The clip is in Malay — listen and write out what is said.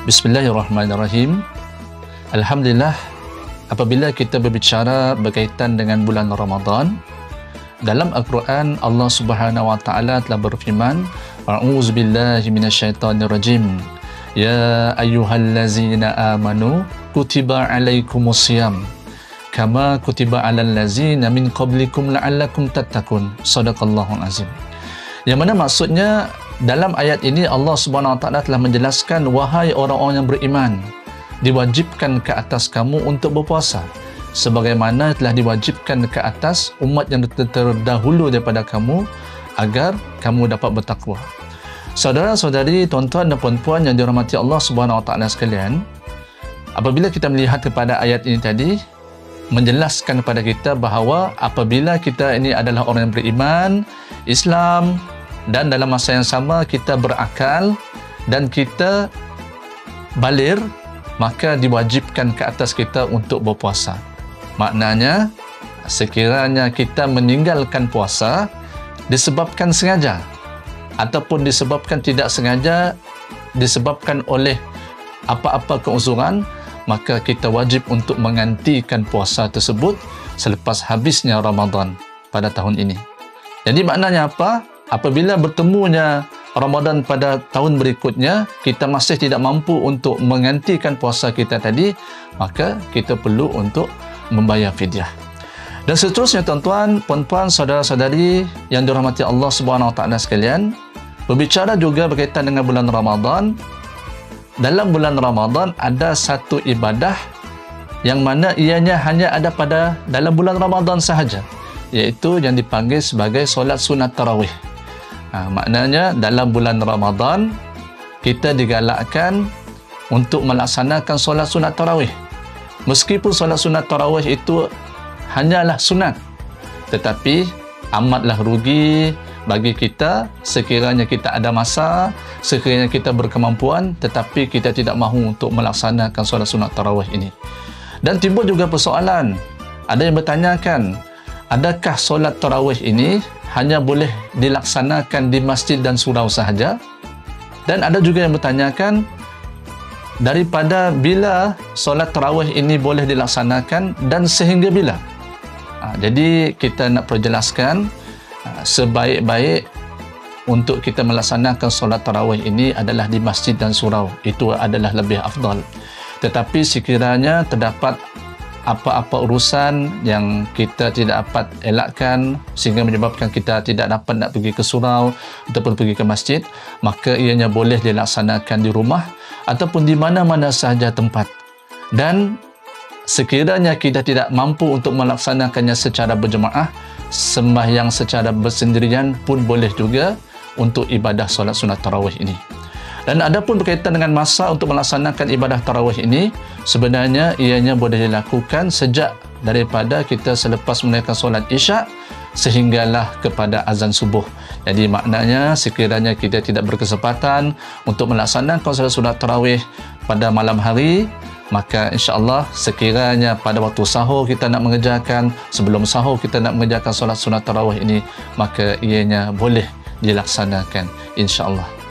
Bismillahirrahmanirrahim. Alhamdulillah, apabila kita berbicara berkaitan dengan bulan Ramadan, dalam Al-Quran Allah Subhanahu wa taala telah berfirman, A'udzubillahi minasyaitonirrajim. Ya ayyuhallazina amanu kutiba alaikumusiyam kama kutiba alal ladzina min qablikum la'allakum tattaqun. Shadaqallahul azim. Yang mana maksudnya dalam ayat ini Allah Subhanahu wa taala telah menjelaskan, wahai orang-orang yang beriman, diwajibkan ke atas kamu untuk berpuasa sebagaimana telah diwajibkan ke atas umat yang terdahulu daripada kamu agar kamu dapat bertakwa. Saudara-saudari, tuan-tuan dan puan-puan yang dirahmati Allah Subhanahu wa taala sekalian, apabila kita melihat kepada ayat ini tadi menjelaskan kepada kita bahawa apabila kita ini adalah orang yang beriman, Islam, dan dalam masa yang sama kita berakal dan kita baligh, maka diwajibkan ke atas kita untuk berpuasa. Maknanya, sekiranya kita meninggalkan puasa disebabkan sengaja ataupun disebabkan tidak sengaja, disebabkan oleh apa-apa keuzuran, maka kita wajib untuk menghentikan puasa tersebut selepas habisnya Ramadan pada tahun ini. Jadi maknanya apa? Apabila bertemunya Ramadan pada tahun berikutnya, kita masih tidak mampu untuk menghentikan puasa kita tadi, maka kita perlu untuk membayar fidyah. Dan seterusnya, tuan-tuan, puan-puan, saudara-saudari yang dirahmati Allah Subhanahu wa taala sekalian, berbicara juga berkaitan dengan bulan Ramadan. Dalam bulan Ramadan ada satu ibadah yang mana ianya hanya ada pada dalam bulan Ramadan sahaja, iaitu yang dipanggil sebagai solat sunat tarawih. Maknanya dalam bulan Ramadan kita digalakkan untuk melaksanakan solat sunat tarawih. Meskipun solat sunat tarawih itu hanyalah sunat, tetapi amatlah rugi bagi kita sekiranya kita ada masa, sekiranya kita berkemampuan, tetapi kita tidak mahu untuk melaksanakan solat sunat tarawih ini. Dan timbul juga persoalan, ada yang bertanyakan, adakah solat tarawih ini hanya boleh dilaksanakan di masjid dan surau sahaja? Dan ada juga yang bertanyakan, daripada bila solat tarawih ini boleh dilaksanakan dan sehingga bila? Jadi kita nak perjelaskan, sebaik-baik untuk kita melaksanakan solat tarawih ini adalah di masjid dan surau. Itu adalah lebih afdal. Tetapi sekiranya terdapat apa-apa urusan yang kita tidak dapat elakkan sehingga menyebabkan kita tidak dapat nak pergi ke surau ataupun pergi ke masjid, maka ianya boleh dilaksanakan di rumah ataupun di mana-mana sahaja tempat. Dan sekiranya kita tidak mampu untuk melaksanakannya secara berjemaah, sembahyang secara bersendirian pun boleh juga untuk ibadah solat sunat tarawih ini. Dan adapun berkaitan dengan masa untuk melaksanakan ibadah tarawih ini, sebenarnya ianya boleh dilakukan sejak daripada kita selepas menunaikan solat isyak sehinggalah kepada azan subuh. Jadi maknanya sekiranya kita tidak berkesempatan untuk melaksanakan solat sunat tarawih pada malam hari, maka insya-Allah sekiranya pada waktu sahur kita nak mengerjakan, sebelum sahur kita nak mengerjakan solat sunat tarawih ini, maka ianya boleh dilaksanakan insya-Allah.